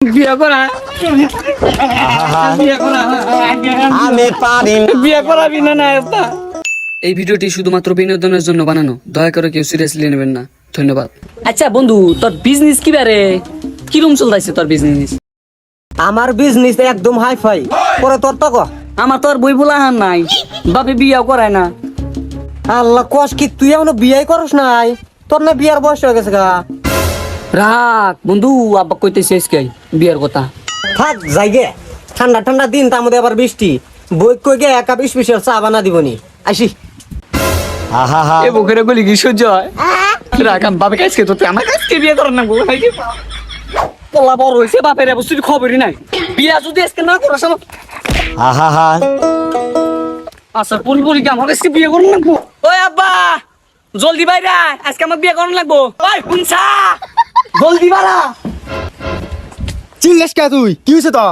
বিয়ে করা আমি পারি না। বিয়ে করাবি না একটা। এই ভিডিওটি শুধুমাত্র বিনোদনের জন্য বানানো, দয়া করে কেউ সিরিয়াসলি নেবেন না। ধন্যবাদ। আচ্ছা বন্ধু, তোর বিজনেস কি বারে কিরম চলতেছে তোর বিজনেস? আমার বিজনেস একদম হাই ফাই পরে তোর তো কো। আমার তো আর বই বলা হান নাই, বাপে বিয়াও করায় না। আল্লাহ কস কি তুই এখনো বিয়ে করস নাই? তোর না বিয়ার বয়স হয়ে গেছে গা। রাখ বন্ধু, আব্বা কইতেছে আজকে বিয়ার কথা। থাক যাইগে, ঠান্ডা ঠান্ডা দিন তার মধ্যে আবার বৃষ্টি। বই কই গে এক কাপ স্পেশাল চা বানা দিবনি আসি। এ বুকের গলি কি সহ্য হয়? রাখ, আমি বাপে কাজকে তো আমার কাজকে বিয়ে করার না গো ভাই। পোলা বড় হয়েছে, বাপের অবস্থির খবরই নাই। বিয়া যদি আজকে না করাস আমার আচ্ছা পুরোপুরি কি আমার কাছে বিয়ে করুন লাগবো? ওই আব্বা জলদি বাইরা, আজকে আমার বিয়ে করুন লাগবো। ওই শুনছা, জলদি বাড়া। চিল্লাস কে তুই? কি হয়েছে তো?